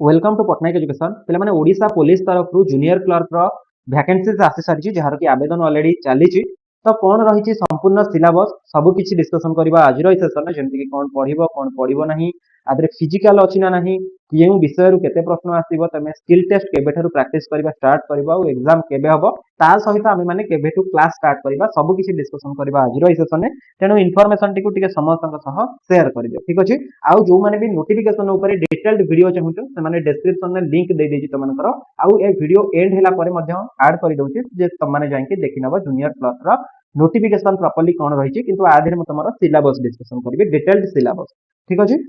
Welcome to Patnaik education पे मैंने Odisha police तरफ जूनियर क्लर्क वैकेंसीज आसी सारी जार कि आवेदन अलरेडी चली तो कौन रही संपूर्ण सिलेबस सबकि डिस्कसन करवा आज सेसन जमीक कौन पढ़ो ना आदि फिजिकाल अच्छी ना ना क्यों विषय केते प्रश्न आसो तुम स्किल टेस्ट केबेठू प्रैक्टिस करवा स्टार्ट कर एग्जाम केबे हम ता सहित आम मैंने केबेठू क्लास स्टार्ट करवा सबकि डिस्कसन करवा आज सेसन तेणु इनफर्मेशन टी समस्त सेयार कर ठीक अच्छे आउ जो मैंने भी नोटिफिकेशन डिटेल्ड वीडियो चाहूँ से डिस्क्रिप्शन में लिंक दे देजी तुमकर आउ ए वीडियो एंड होला परे मध्य ऐड कर दउछि जे तुमने जाके देखि नबो जूनियर क्लास रा नोटिफिकेशन प्रॉपर्ली कोन रही छि किंतु आधे में तुमर सिलेबस डिस्कशन करिवे डिटेल्ड सिलेबस ठीक अछि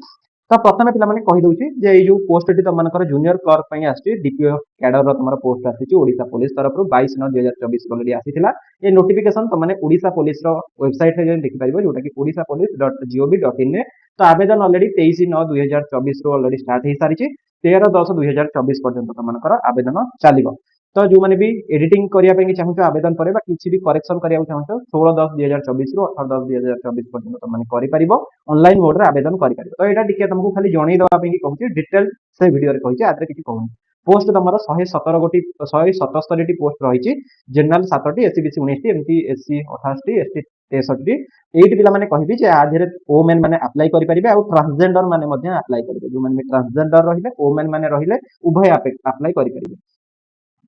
तो प्रथम पिला माने कहि दउछि जे ए जो पोस्ट टी तुमनकर जूनियर क्लर्क पई आछि डीपीओ कैडर रा तुमर पोस्ट आछि ओडिशा पुलिस तरफ 22/9/2024 ऑलरेडी आसीथिला ए नोटिफिकेशन तुमने ओडिशा पुलिस रो वेबसाइट रे देखि पाइबो जोटा कि odishapolice.gov.in रे तो आवेदन ऑलरेडी 23/9/2024 रो ऑलरेडी स्टार्ट हो सारी 13/10/2024 पर्यंत तुमनकर आवेदन चलिबो तो जो मैंने भी एडिटिंग करने चाहूँ आवेदन पर किसी भी करेक्शन कराया चाहूँ 16/10/2024 रु 18/10/2024 पर्यंत तुमने कर ऑनलाइन मोड रे आवेदन कर तो यहाँ टी तुमको खाली जन देवाई कहूँ डिटेल से वीडियो कही आदि किसी कहूँ पोस्ट तुम 117 गोटी 177 पोस्ट रही जेनराल 7टी एससी बीसी 19टी एमती एससी 28टी एसटी 63टी एट पिला माने कहबी जे आधेरे ओमेन माने अप्लाई करि परिबे आ ट्रांसजेंडर माने मध्य अप्लाई करिबे जो माने ट्रांसजेंडर रहिले ओमेन माने रहिले उभय अप्लाई करि परिबे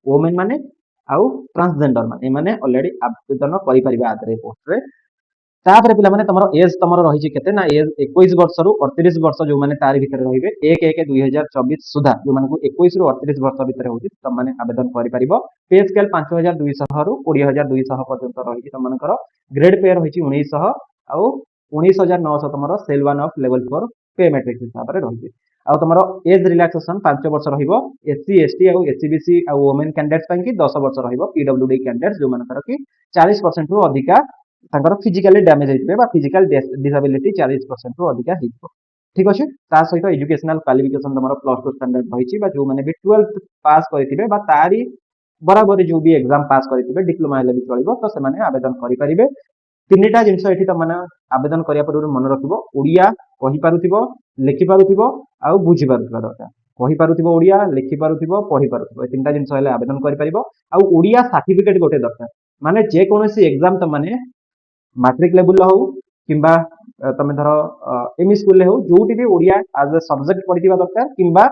ओमेन माने आउ ट्रांसजेंडर माने माने ऑलरेडी आवेदन करि परिबे आधेरे पोस्ट रे तापरे पिला माने तमरो एज तमरो रही केते ना एज 21 वर्ष रु 38 वर्ष जो माने तारि भितर रहिबे 1/1/2024 सुधा जो माने 21 रु 38 वर्ष भितर होची तम माने आवेदन करि परिबो पे स्केल 5200 रु 20200 पर्यंत रही तमनकर ग्रेड पे रही 1900 आउ 19900 तमरो सेल 1 ऑफ लेवल 4 पे मैट्रिक्स हिसाब रे रही आउ तमरो एज रिलैक्सेशन 5 वर्ष रहिबो एससी एसटी आउ एससीबीसी आउ वुमेन कैंडिडेट्स पई कि 10 वर्ष रहिबो पीडब्ल्यूडी कैंडिडेट्स जो मानकर कि 40% रु अधिका तांकर फिजिकली डैमेज होइतबे बा फिजिकल डिसेबिलिटी 40% रु अधिका होइतबो ठीक अछि ता सहित एजुकेशनल क्वालिफिकेशन तमरो प्लस 2 स्टैंडर्ड रहिछि बा जो माने भी 12th पास करितिबे बा तारी बराबर जो भी एग्जाम पास करितिबे डिप्लोमा हेले भी चलिबो तो से माने आवेदन करि परिबे तीनटा जिंस एठी त माने आवेदन करिया पूर्व मन रखिबो ओडिया कहि पारुथिबो लिखि पारुथिबो आउ बुझि पारुथिबो दरकार कहि पारुथिबो ओडिया लिखि पारुथिबो पढि पारुथिबो ए तीनटा जिंस हेले आवेदन करि परिबो आउ ओडिया सर्टिफिकेट गोटे दरकार माने जे कोनोसी एग्जाम त माने मैट्रिक लेवल हो किंबा तमे धर एमई स्कूल ले हो जोटी भी ओडिया एज ए सब्जेक्ट पढिथिबा दरकार किंबा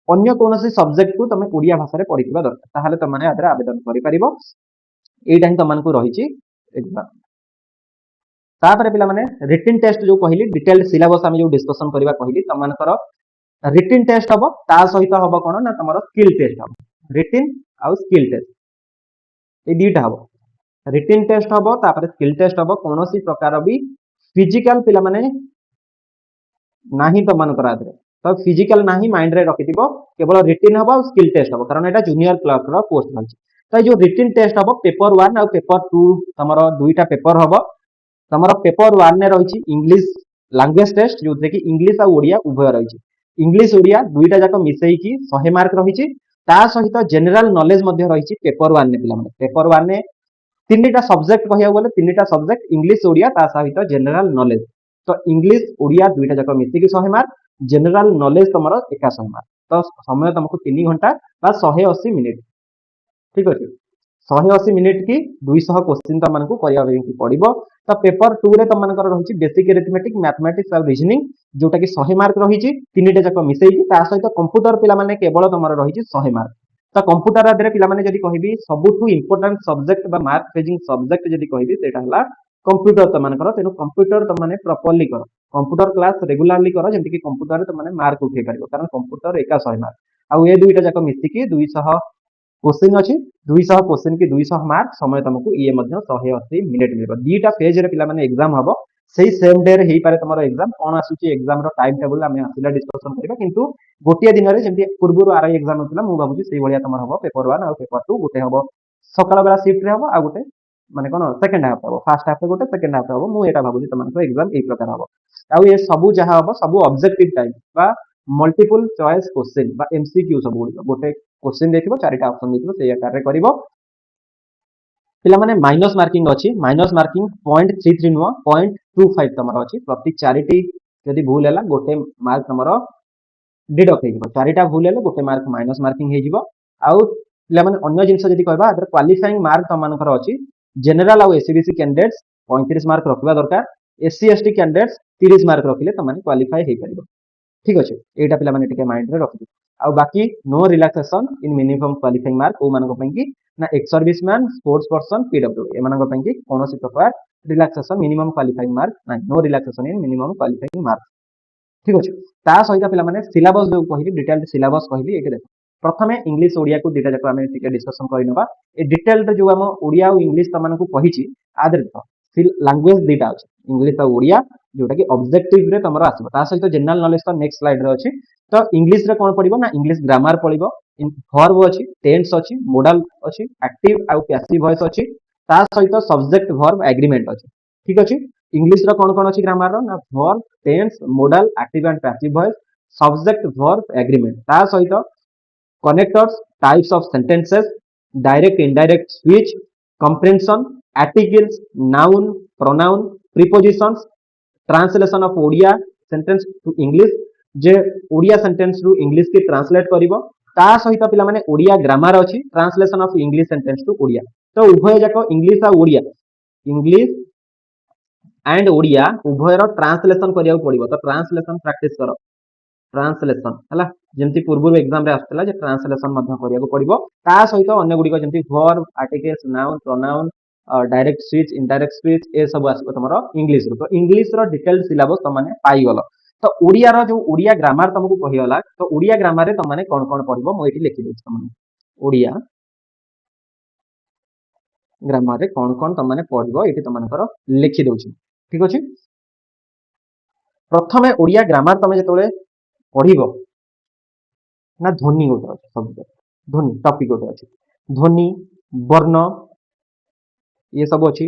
अन्य कोनोसी सब्जेक्ट को तमे ओडिया भाषा रे पढिथिबा दरकार ताहाले तमाने आदरा आवेदन करि परिबो एटा ही तमन को रहिछि एग्जाम तापर पिला माने रिटन टेस्ट जो कहली डिटेल्ड सिलेबस हम जो डिस्कशन करबा कहली तमनकर रिटन टेस्ट हबो ता सहित हबो कोन ना तमरो स्किल टेस्ट हबो रिटन आउ स्किल टेस्ट ए दीटा हबो रिटन टेस्ट हबो तापर स्किल टेस्ट हबो कोनोसी प्रकार भी फिजिकल पिला माने नाही तमनकर आदरे तो फिजिकल नाही माइंड रे रखिथिबो केवल रिटन हबो स्किल टेस्ट हबो कारण एटा जूनियर क्लर्क रो पोस्ट रहछि तो जो रिटन टेस्ट हबो पेपर 1 और पेपर 2 तमरो दुईटा पेपर हबो तमरो पेपर 1 ने रही इंग्लिश लैंग्वेज टेस्ट जो कि इंग्लिश और ओडिया उभय रही इंग्लिश ओडिया दुईटा जाक मिसई की 100 मार्क रही ता सहित जनरल नॉलेज मध्य रही पेपर 1 ने पिला माने पेपर 1 ने तीनटा सब्जेक्ट कहिया बोले तीनटा सब्जेक्ट इंग्लिश ओडिया ता सहित जनरल नॉलेज तो इंग्लिश ओडिया दुईटा जाक मिसई की 100 मार्क जनरल नॉलेज तमरो 100 मार्क तो समय तुमको 3 घंटा बा 180 मिनिट ठीक अछि 180 मिनिट की 200 क्वेश्चन तमन को करिया पड़िबो तो पेपर 2 रे तमनकर रही बेसिक अरिथमेटिक मैथमेटिक्स और रीजनिंग जोटा कि 100 मार्क रही तीनटा जाक मिसई ता सहित कंप्यूटर पिला माने केवल तमर रही 100 मार्क तो कंप्यूटर आदरे पिला माने जदी कहबी सबुठु इंपोर्टेंट सब्जेक्ट बा मार्क फेजिंग सब्जेक्ट जदी कहबी सेटा हला कंप्यूटर तमनकर तेनु कंप्यूटर तमने प्रॉपर्ली कर कंप्यूटर क्लास रेगुलरली कर जेंति कि कंप्यूटर तमने मार्क उठे परिबो कारण कंप्यूटर 100 मार्क आ ए दुईटा जाक मिसी की 200 क्वेश्चन अछि 200 क्वेश्चन की 200 मार्क समय तुमको ये मध्य 180 मिनिट मिलबो दीटा पेज रे पिला माने एग्जाम हबो सेही सेम डे रे हेई पारे तमरो एग्जाम कोन आसुची एग्जाम रो टाइम टेबल हमें आसिला डिस्कशन करबा किंतु गोटिया दिन रे जेंति पूर्वरो आर एग्जाम होतला मु बाबूजी सेही भलिया तमरो हबो पेपर 1 और पेपर 2 गोटे हबो सकाळ बेला शिफ्ट रे हबो आ गोटे माने कोन सेकंड हाफ हबो फर्स्ट हाफ रे गोटे सेकंड हाफ हबो मु एटा बाबूजी तमनको एग्जाम ए प्रकार हबो आ ये सबु जहा हबो सबु ऑब्जेक्टिव टाइप बा मल्टीपल चॉइस क्वेश्चन बा एमसीक्यू सब गोटे क्वेश्चन देखिबो चारिटा ऑप्शन देखिबो सेही आकार रे करिवो पिला माने माइनस मार्किंग अछि माइनस मार्किंग 0.33 नुवा 0.25 तमरो अछि प्रति चारिटी यदि भूल हैला गोटे मार्क तमरो डिडक्ट हो चारिटा भूल हेले गोटे मार्क माइनस मार्किंग हो आउ पिलामाने अन्य जिनस जदि कहबा अदर क्वालिफाइंग मार्क तमनकर अछि जनरल आउ एससीबीसी कैंडिडेट्स 35 मार्क रखिबा दरकार एससी एसटी कैंडिडेट्स 30 मार्क रखिले तमाने क्वालिफाई हे परिबो ठीक अछि एटा पिलामाने टिके माइंड रे रखिबो आउ बाकी no relaxation in minimum qualifying mark ओ मानको पई कि ना ex serviceman sports person PW ए मानको पई कि कोनोसी प्रकार रिलैक्सेशन मिनिमम क्वालिफाइंग मार्क ना no relaxation in minimum qualifying mark ठीक अच्छे ता सहित पे सिलेबस जो कह डिटेल सिलेबस कहली ये देख प्रथम इंग्लीश ओडिया को दुटा जाक आम डिस्कसन करवा डिटेल जो आम ओडिया और इंग्लीश तुमको कही आदि देख लांगुएज दुटा अच्छे इंग्लीश और ओडिया जोटा कि ऑब्जेक्टिव रे तुम आसो ता सहित जनरल नॉलेज तो नेक्स्ट स्लाइड रे अच्छी तो इंग्लीश रे कौन पड़ो ना इंग्लीश ग्रामर पड़ो वर्ब अच्छी टेन्स अच्छी मोडल अच्छी एक्टिव आउ पैसिव वॉइस अच्छी ता सहित सब्जेक्ट वर्ब एग्रीमेंट अच्छी ठीक अच्छे इंग्लीश रो कौन कौन अच्छी ग्रामर रो ना verb tense modal active and passive voice subject verb agreement ता सहित connectors types of sentences direct indirect speech comprehension articles noun pronoun prepositions translation of Odia sentence to English जे ओडिया सेंटेंस रु इंग्लिश के ट्रांसलेट करिवो ता सहित पिला माने ओडिया ग्रामर अछि translation of English sentence to Odia तो उभय जाक इंग्लिश आ ओडिया इंग्लिश एंड ओडिया उभयर ट्रांसलेशन करिया पड़िबो तो ट्रांसलेशन प्रैक्टिस करो ट्रांसलेशन हला जेमती पूर्व एग्जाम रे आस्तला जे ट्रांसलेशन मध्य करिया पड़िबो ता सहित अन्य गुडी को जेमती verb articles noun pronoun direct speech indirect speech ए सब आसबो तमरो इंग्लिश रो तो इंग्लिश रो डिटेल सिलेबस त माने पाई गलो तो ओडिया रो जो ओडिया ग्रामर तुमको कहियला तो ओडिया ग्रामर रे त माने कोन कोन पढिबो मो एठी लिखि देछि तमने ओडिया ग्रामर रे कोन कोन त माने पढिबो एठी त मानकर लिखि दोछि ठीक अछि प्रथमे ओडिया ग्रामर तमे जतोले पढिबो ना ध्वनि गोटे अछि शब्द ध्वनि टॉपिक गोटे अछि ध्वनि वर्ण ये सब अछि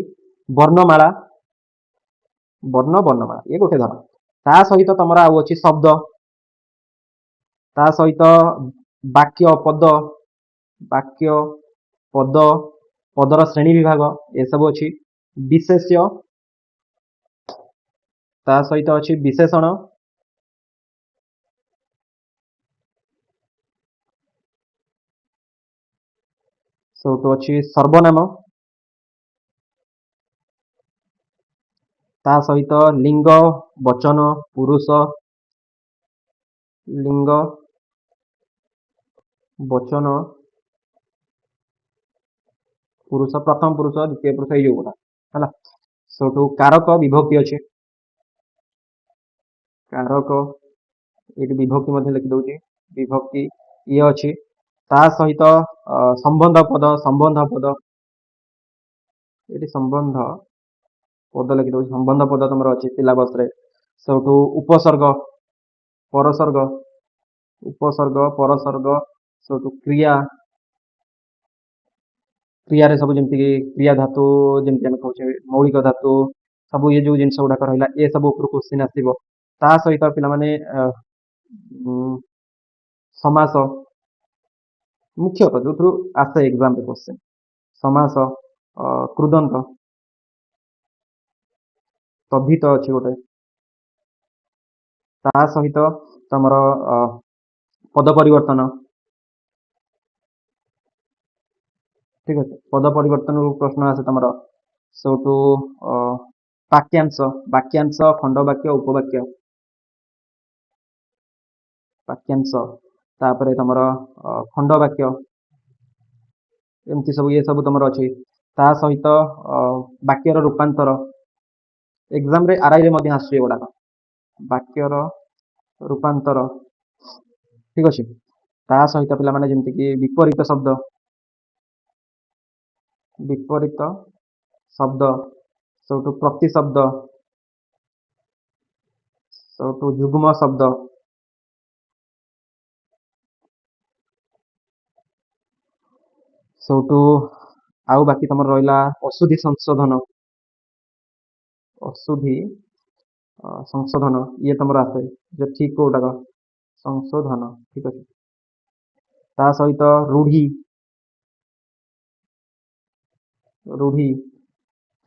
वर्णमाला वर्ण वर्णमाला ये गोटे धर ता सहित तमरा आउ अछि शब्द ता सहित वाक्य पद वाक्य पद पदर श्रेणी विभाग ए सब अछि विशेष्य ता सहित अछि विशेषण तो अछि सर्वनाम ता सहित लिंग वचन पुरुष लिंग वचन पुरुष प्रथम पुरुष द्वितीय पुरुष ये गोटा है सेठू कारक विभक्ति अच्छे कारक ये विभक्ति मध्य लिखि दौची विभक्ति ये अच्छी ता सहित संबंध पद ये संबंध पद लिखि दौची संबंध पद तुम अच्छी सिलेबस रे सेठू उपसर्ग परसर्ग उपसर्ग परसर्ग सेठू क्रिया क्रिया रे सब जमती क्रिया धातु जमती हम कहूचे मौलिक धातु सब ये जो जिनस गुड़ाक रहा ये सब ऊपर क्वेश्चन आसो ता सहित पिला माने समास मुख्यतः जो आसे एग्जाम रे क्वेश्चन समास कृदंत तद्धित अच्छी गोटे ता सहित तमर पद परिवर्तन ठीक है पद परिवर्तन प्रश्न आसे तुम सेठू वाक्यांश वाक्यांश खंडवाक्य उपवाक्य वाक्यांश तापर तुम खंडवाक्य एमती सब ये सब तुम अच्छी ता सहित वाक्यर रूपांतर एग्जाम रे आरआई रे मध्य आसुची गुड़ाक वाक्यर रूपांतर ठीक अच्छे ता सहित पिला माने जेमती कि विपरीत शब्द विपरीत शब्द सेठू प्रतिशब्द सेठू युग्म शब्द सेठू आउ बाकी तुम रहा अशुद्धि संशोधन अशुद्धि संशोधन ये तुम आसे जो ठीक कोटाक संशोधन ठीक अच्छे ता सहित रूढ़ी रूढ़ी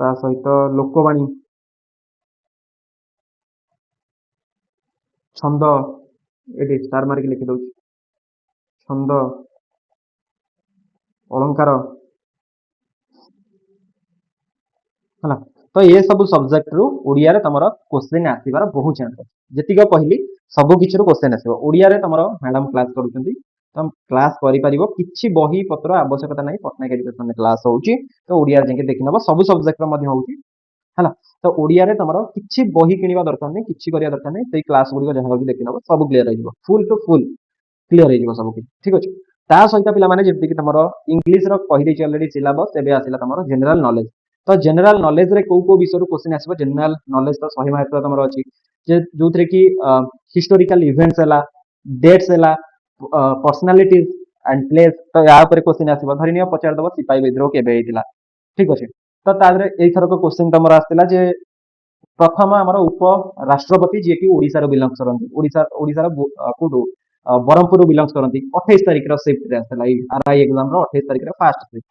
ता सहित लोकवाणी छंद ଏଠି ଷ୍ଟାର ମାରିକି ଲେଖି ଦଉଛି। ଛନ୍ଦ अलंकार है तो ये सब सब्जेक्ट रु ओडिया रे तमरो क्वेश्चन आसीबार बहुत चांस अछि जतिक कहली सब किछि रु क्वेश्चन आसीबो ओडिया रे तमरो मैडम क्लास करूछंती तुम क्लास करि परिबो किछि बही पत्र आवश्यकता नै पटनायक एजुकेशन में क्लास होउची तो ओडिया रे जेके देखि नबो सब सब्जेक्ट मध्ये होउची हैला तो ओडिया रे तमरो किछि बही किनिबा दरकार नै किछि करिया दरकार नै सेई क्लास गुडी को जहां भी देखि नबो सब क्लियर हो जिवो फुल टू फुल क्लियर हो जिवो सब कि ठीक अछि ता सहित पिला माने जेति कि तमरो इंग्लिश रो कहि देछि ऑलरेडी सिलेबस एबे आसिला तमरो जनरल नॉलेज तो जनरल नॉलेज रे को विषय क्वेश्चन आसबो जनरल नॉलेज तो 100 मार्क तमरो अछि जे जोथरे कि हिस्टोरिकल इवेंट्स हला डेट्स हला पर्सनालिटीज एंड प्लेस तो या ऊपर क्वेश्चन आसबो धरिनियो पचार दबो सिपाही विद्रोह केबे हेतिला ठीक अछि तो तादरे एई थरक क्वेश्चन तमरो आस्तिला जे प्रथम आमर उप राष्ट्रपति जी की ओडिसा रो बिलोंग्स करନ୍ତି ओडिसा रो कोडो बरहमपुर बिलोंग्स करନ୍ତି 28 तारिख रो शिफ्ट रे आस्तिला आरआई एग्जाम रो 28 तारिख रो फास्ट शिफ्ट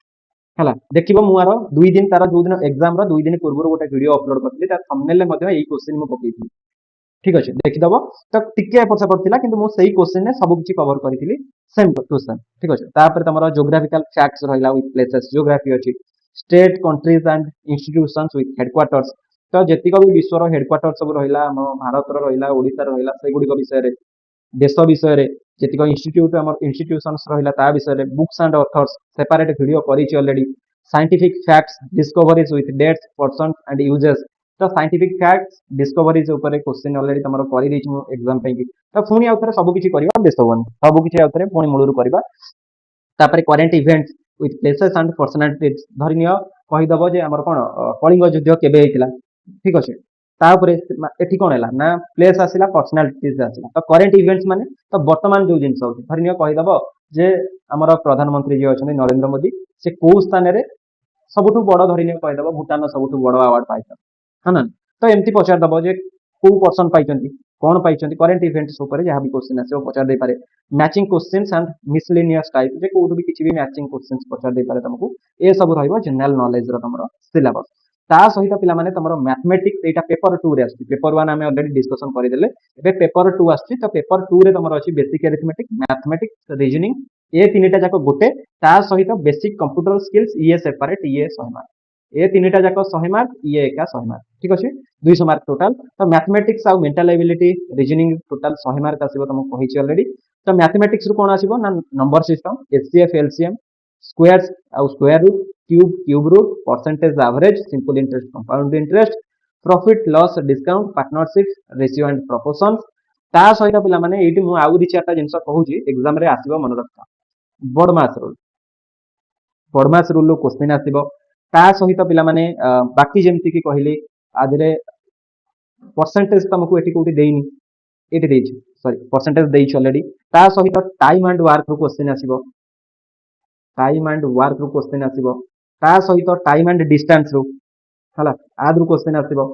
ହେଲା ଦେଖିବ ମୁଁ ଆର 2 ଦିନ ତାର ଯୋଉ ଦିନ एग्जाम ର 2 ଦିନ ପୂର୍ବରୁ ଗୋଟେ ଭିडियो अपलोड କରିଥିଲି ତା थंबनेल ରେ ମଧ୍ୟ ଏଇ क्वेश्चन ମୁଁ ପକେଇଥିଲି ठीक अछि ଦେଖିदବ ତ ଟିକେ ଏପଟ ସେପଟ ଥିଲା କିନ୍ତୁ ମୁଁ ସେଇ क्वेश्चन ରେ ସବୁ କିଛି कवर କରିଥିଲି सेम टू सेम ठीक अछि तापर तमरो जियोग्राफिकल फैक्ट्स रहिला विथ प्लेसेस जियोग्राफी अछि state countries and institutions with headquarters तो जेतिक भी विश्व रो हेडक्वार्टर सब रहिला हम भारत रो रहिला ओडिसा रो रहिला सेइ गुडी विषय रे देश विषय रे जेतिक इंस्टीट्यूट हमर इंस्टीट्यूशंस रहिला ता विषय रे books and authors separate video करिछि already scientific facts discoveries with dates persons and uses तो साइंटिफिक फैक्ट्स डिस्कवरीज ऊपर क्वेश्चन ऑलरेडी तमरो करि दैछि मु एग्जाम पे कि तो पुनी आउथरे सब किछि करबा बेस होबनी सब किछि आउथरे पुनी मुळुरु करबा तापर current events with places and personalities धरिनियो कहि दबो जे हमर कोन कलिंग युद्ध केबे हेतिला ठीक अछि तापरे एठी कोन हैला ना प्लेस आसिला पर्सनालिटीज आसिला तो करेंट इवेंट्स माने तो वर्तमान जो जिंस होछि धरिनियो कहि दबो जे हमर प्रधानमंत्री जे अछन नरेंद्र मोदी से को स्थान रे सबुठु बड़ धरिनियो कहि दबो भूटान सबुठु बड़ अवार्ड पाइछन हाना तो एमती पचार दबो जे को पर्सन पाइछंती कोन पाइछंती करेंट इवेंट्स ऊपर जहां भी क्वेश्चन आसे पचार दे पारे matching questions and miscellaneous type J code भी किछि भी मैचिंग क्वेश्चंस पचार दे पारे तुमको ए सब रहइबो जनरल नॉलेज रो तमरो सिलेबस ता सहित पिला माने तमरो मैथमेटिक्स एटा पेपर 2 रे आछि पेपर 1 हमें ऑलरेडी डिस्कशन करि देले एबे पेपर 2 आछि तो पेपर 2 रे तमरो अछि बेसिक अरिथमेटिक मैथमेटिक्स रीजनिंग ए तीनटा जाक गोटे ता सहित बेसिक कंप्यूटर स्किल्स ये सेपरेट ये 100 मार्क ए तीनटा जाक 100 मार्क ये एका 100 मार्क ठीक अछि 200 मार्क टोटल तो मैथमेटिक्स आ mental ability reasoning total 100 mark आसीबो तुमको कहिछि ऑलरेडी तो मैथमेटिक्स रु कोन आसीबो ना number system HCF LCM squares आ square root cube root percentage average simple interest compound interest profit loss discount partnership ratio and proportions ता सहित पिला माने एठी मु आउ दी चारटा जिंस कहूची एग्जाम रे आसीबो मन रखता बडमास रूल क्वेश्चन आसीबो ता सहित पिला माने बाकी जेमति की कहली आदरे परसेंटेज तुमको एठी कोठी देइनी एठी देइछि सॉरी परसेंटेज देइछि ऑलरेडी ता सहित टाइम एंड वर्क रो क्वेश्चन आसीबो टाइम एंड वर्क रो क्वेश्चन आसीबो ता सहित टाइम एंड डिस्टेंस रो हला आदरु क्वेश्चन आसीबो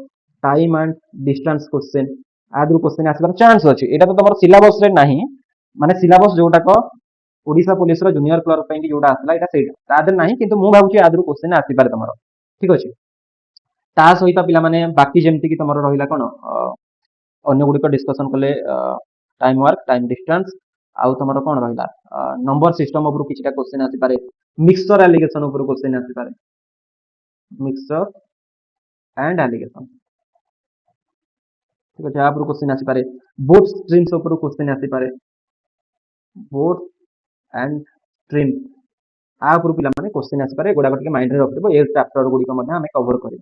टाइम एंड डिस्टेंस क्वेश्चन आदरु क्वेश्चन आसीबार चांस अछि एटा तो तमर सिलेबस रे नाही माने सिलेबस जोटा को ओडिसा पुलिस रो जूनियर क्लर्क ପାଇଁ କି जोटा आसला एटा सेटा तादर नाही किंतु मु भाबुची आदरु क्वेश्चन आसी पारे तमरो ठीक अछि ता सहित पिला माने बाकी जेमति की तमरो रहिला कोन अन्य गुडी को डिस्कशन कले टाइम वर्क टाइम डिस्टेंस आउ तमरो कोन रहिला नंबर सिस्टम ऊपर किछटा क्वेश्चन आसी पारे मिक्सचर एलिगेशन ऊपर क्वेश्चन आसी पारे मिक्सचर एंड एलिगेशन ठीक अछि आप क्वेश्चन आसी पारे बोथ स्ट्रीम्स ऊपर क्वेश्चन आसी पारे बोथ एंड स्ट्रीम आ ऊपर पिला माने क्वेश्चन आसी पारे गोडा के माइंड रे रखिबो ए चैप्टर गुडी को मध्ये हमें कवर करियो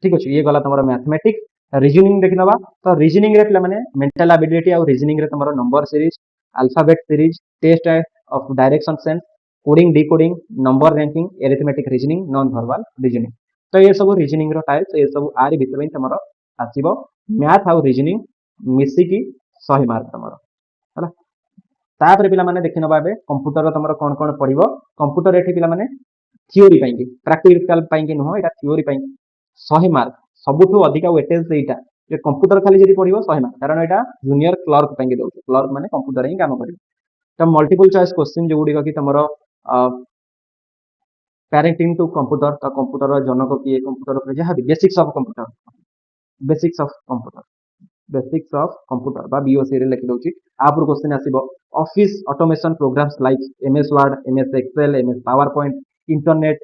ठीक अछि ये गला तमरो मैथमेटिक्स रीजनिंग देखि नबा तो रीजनिंग रे पिला माने मेंटल एबिलिटी और रीजनिंग रे तमरो number series alphabet series test of direction sense coding decoding number ranking arithmetic reasoning non verbal reasoning तो ये सब रीजनिंग रो टाइप्स ये सब आरि भितर तमरो आसीबो मैथ और रीजनिंग मिसी की 100 मार्क तमरो हला तापर पिला माने देखि नबा बे कंप्यूटर तमरो कोन कोन पढिबो कंप्यूटर एठी पिला माने थ्योरी पाई की प्रैक्टिकल पाई की नो एटा थ्योरी पाई 100 मार्क सबुठु अधिक वेटेज एटा जे कंप्यूटर खाली जदी पढिबो 100 मार्क कारण एटा जूनियर क्लर्क पाई की दउ क्लर्क माने कंप्यूटर ही काम करियो तो मल्टीपल चॉइस क्वेश्चन जो गुडी की तमरो पेरेंटिंग टू कंप्यूटर तो कंप्यूटर जनक की कंप्यूटर जहां भी basics of computer basics of computer बा बीओसी रे लिखि दउची आपुर क्वेश्चन आसीबो office automation programs like MS Word MS Excel MS PowerPoint internet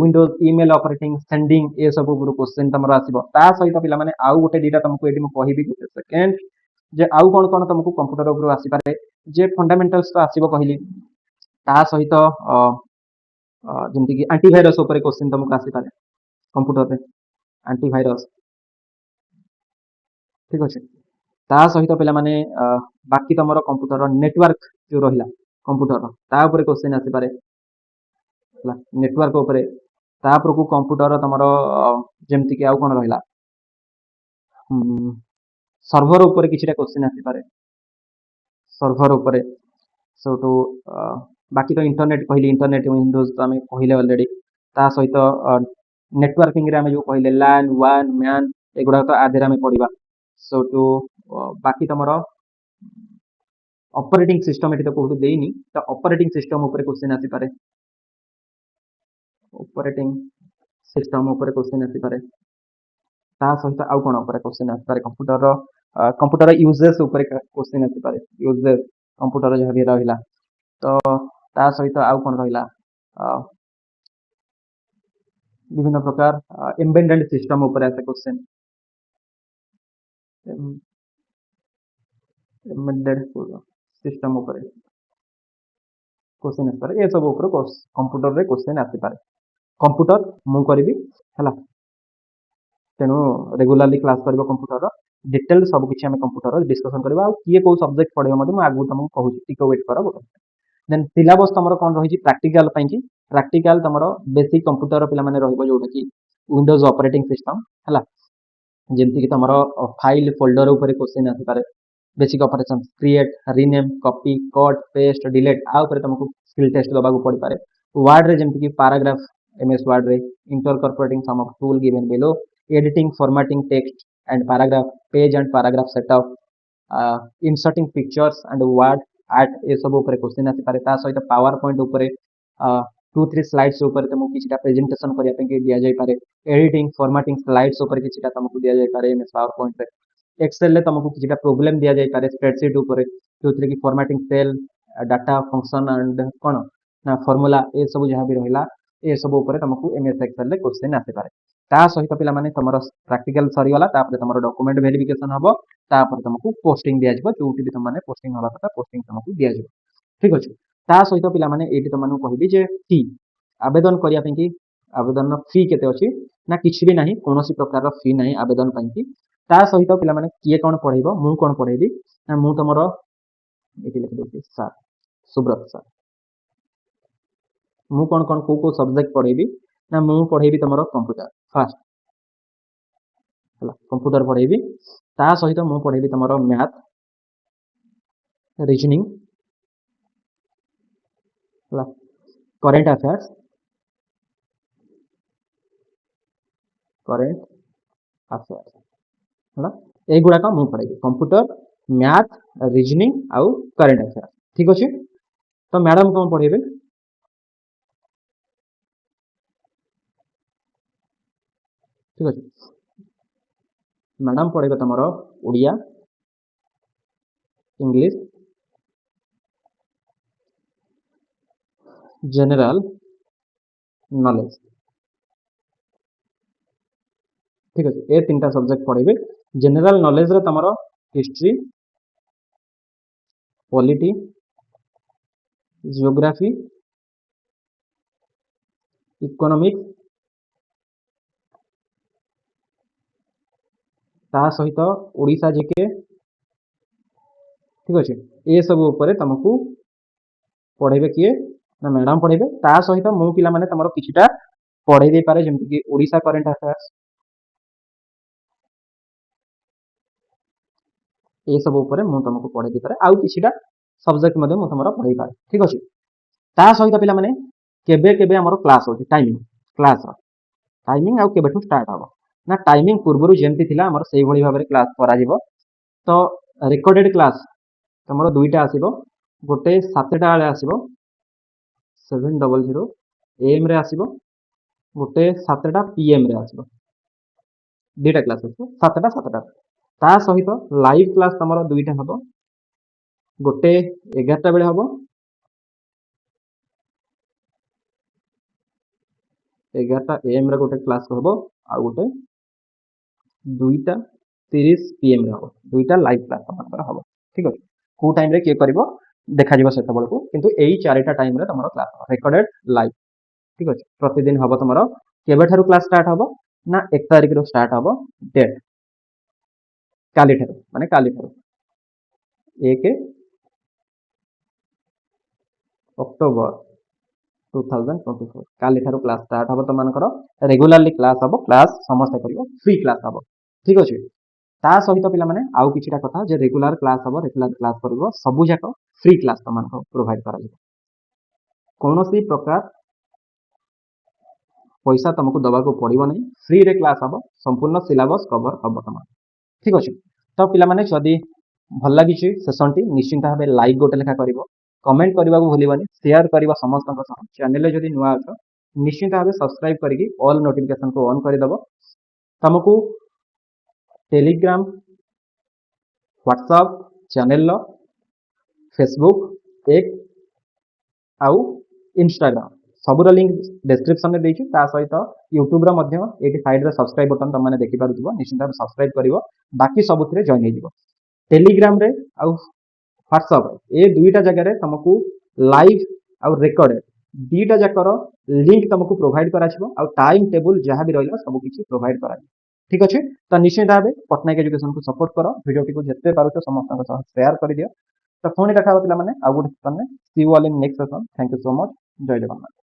Windows email operating sending ए सब गुरु क्वेश्चन तमरो आसीबो ता सहित पिला माने आउ गोटे दीटा तुमको एटी म कहिबी गोटे सेकंड जे आउ कोन कोन तुमको कंप्यूटर ऊपर आसी पारे जे फंडामेंटल्स तो आसीबो कहली ता सहित जेमति कि एंटीवायरस ऊपर क्वेश्चन तुमको आसी पारे कंप्यूटर रे एंटीवायरस ठीक अछि ता सहित पिला माने बाकी तमरो कंप्यूटर नेटवर्क जो रहिला कंप्यूटर ता ऊपर क्वेश्चन आसी पारे हला नेटवर्क ऊपर ता पर को कंप्यूटर तमरो जेमति कि आउ कोन रहिला सर्वर ऊपर किछटा क्वेश्चन आसी पारे सर्वर ऊपर सोटू बाकी तो इंटरनेट कहली इंटरनेट विंडोज तो आम कहले ऑलरेडी ता सहित नेटवर्किंग रे आम जो कहले लैन वान मैन एगुड़ा तो आधे आम पढ़ा सोटू बाकी तुम ऑपरेटिंग सिस्टम ये तो कौट देनी तो ऑपरेटिंग सिस्टम ऊपर क्वेश्चन आसी पारे ऑपरेटिंग सिस्टम ऊपर क्वेश्चन आसी पारे ता सहित आउ कोन ऊपर क्वेश्चन आसी पारे कंप्यूटर यूजेस ऊपर क्वेश्चन आसी पारे यूजेस कंप्यूटर जहाँ भी रहिला तो ता सहित आउ कोन रहिला विभिन्न प्रकार एम्बेडेड सिस्टम ऊपर आसे क्वेश्चन एम्बेडेड सिस्टम ऊपर क्वेश्चन आसी पारे ए सब ऊपर कंप्यूटर रे क्वेश्चन आसी पारे कंप्यूटर मु करबी हला तेणु रेगुलारली क्लास करबो कंप्यूटर डिटेल सब किछि हम कंप्यूटर डिस्कशन करबा आ किए को सब्जेक्ट पढिबो मते मु आगु तुमको कहूची टिको वेट करो गोटे देन सिलेबस तमरो कोन रही प्रैक्टिकल पई की प्रैक्टिकल तमरो बेसिक कंप्यूटर पिला माने रहबो जोटा की विंडोज ऑपरेटिंग सिस्टम हला जेमति कि तमरो फाइल फोल्डर ऊपर क्वेश्चन आसी पारे basic operation create rename copy cut paste delete आ ऊपर तुमको स्किल टेस्ट दबा को पड़ी पारे वर्ड रे जेमति कि पैराग्राफ एमएस वर्ड रे incorporating some of tool given below editing formatting text and paragraph page and paragraph setup inserting pictures and WordArt ए सब ऊपर क्वेश्चन आसी पारे ता सहित पावर पॉइंट ऊपर 2-3 स्लाइड्स ऊपर तुमको किछटा प्रेजेंटेशन करिया पे दिया जाय पारे एडिटिंग फॉर्मेटिंग स्लाइड्स ऊपर किछटा तुमको दिया जाय पारे एमएस पावर पॉइंट रे एक्सेल ले तुमको किछटा प्रॉब्लम दिया जाय पारे स्प्रेडशीट ऊपर जोथरे कि formatting cell data function and कोन ना फार्मूला ए सब जहां भी रहिला ए सब ऊपर तुमको एमएस एक्सेल ले क्वेश्चन आसी पारे ता सहित पिला माने तमरो प्रैक्टिकल सरी वाला तापर तमरो डॉक्यूमेंट वेरिफिकेशन हबो तापर तुमको पोस्टिंग दिया जबो जोटी भी तुम माने पोस्टिंग हला कथा पोस्टिंग तुमको दिया जबो ठीक अछि ता सहित पिला माने एटी तुम माने कहबी जे फी आवेदन करिया पे कि आवेदन फी केते अछि ना किछि भी नाही कोनोसी प्रकार रो फी नाही आवेदन पई कि ता सहित पिला माने किए कोन पढैबो मु कोन पढैबी ना मु तमरो एटी लिख देछि सर सुब्रत सर मु कोन कोन को सब्जेक्ट पढैबी ना मु पढैबी तमरो कंप्यूटर फास्ट हला कंप्यूटर पढैबी ता सहित मु पढैबी तमरो मैथ रीजनिंग हला करेंट अफेयर्स हला ए गुडा का मु पढैबी कंप्यूटर मैथ रीजनिंग आउ करेंट अफेयर्स ठीक अछि तो मैडम कोन पढैबे ठीक अछि मैडम पढैबे तमरो ओडिया इंग्लिश जनरल नॉलेज ठीक अछि ए तीनटा सब्जेक्ट पढैबे जनरल नॉलेज रे तमरो हिस्ट्री पॉलिटी जियोग्राफी इकोनॉमिक्स ता सहित ओडिसा जीके ठीक अछि ए सब ऊपर तुमको पढैबे किए ना मैडम पढैबे ता सहित मु पिला माने तमरो किछिटा पढै दे पारे जेमति कि ओडिसा करंट अफेयर्स ए सब ऊपर मु तुमको पढै दे पारे आउ किछिटा सब्जेक्ट मध्ये मु तमरो पढै पारे ठीक अछि ता सहित पिला माने केबे केबे हमरो क्लास होची टाइमिंग आउ केबेठु स्टार्ट हबो ना टाइमिंग पूर्वरु जेमति थिला हमर सेही भली भाबरे क्लास करा जिवो तो रिकॉर्डेड क्लास तमरो दुईटा आसीबो गोटे 7टा आले आसीबो 700 एएम रे आसीबो गोटे 7टा पीएम रे आसीबो दुईटा क्लास आसीबो 7टा ता सहित लाइव क्लास तुम दुईटा हम गोटे 11टा बेले हम 11टा AM रे गोटे क्लास हम आ गोटे 2:30 PM रे हम दुईटा लाइव क्लास तुम हम ठीक अच्छे कौ टाइम रे किए कर देखा से किंतु यही 4टा टाइम रे तुम क्लास रेकर्डेड लाइव ठीक अच्छे प्रतिदिन हम तुम केबे क्लास स्टार्ट हम ना 1 तारिख रो स्टार्ट हम डेट काली ठारू माने काली ठारू 1 अक्टोबर 2024 काली ठारू क्लास स्टार्ट हम तुम रेगुलारली क्लास हम क्लास समस्त कर फ्री क्लास हम ठीक अच्छे ता सहित पिला माने आउ किछिटा कथा जे रेगुलर क्लास हम रेगुलर क्लास करबो सबु जाक फ्री क्लास तुम प्रोवाइड करा कौनसी प्रकार पैसा तुमको दबाको पड़ो नहीं फ्री रे क्लास हम संपूर्ण सिलेबस कवर हम तुम ठीक अच्छे तो पिला माने जदि भल लगी सेसन टी निश्चिंत भाव लाइक गोटे लेखा कर कमेंट करने को भूलनी शेयर करवा समस्त चैनल जदि नुआ अच निश्चिंत भाव सब्सक्राइब करके ऑल नोटिफिकेशन को ऑन करदेव तुमको टेलीग्राम व्हाट्सएप चैनल फेसबुक एक आउ इंस्टाग्राम सबूर लिंक डिस्क्रिप्शन में देखी सहित यूट्यूब ये साइड रे सब्सक्राइब बटन तुम मैंने देखिपुर निश्चिंत भाव सब्सक्राइब कर बाकी सबुथ जॉइन हो टेलीग्राम रे आउ व्हाट्सएप ये दुईटा जगह तुमको लाइव आउ रेकर्डेड दीटा जाकर लिंक तुमको प्रोवाइड करा टाइम टेबुल जहाँ भी रहा सब किसी प्रोवाइड करा ठीक अच्छे तो निश्चित भाव पट्टनायक एजुकेशन को सपोर्ट कर वीडियो टी जिते पार्छ समस्त शेयर कर दियो तो पुणी देखा पे आउ गोटे सेसन में see you all in next session thank you so much जय जगन्नाथ।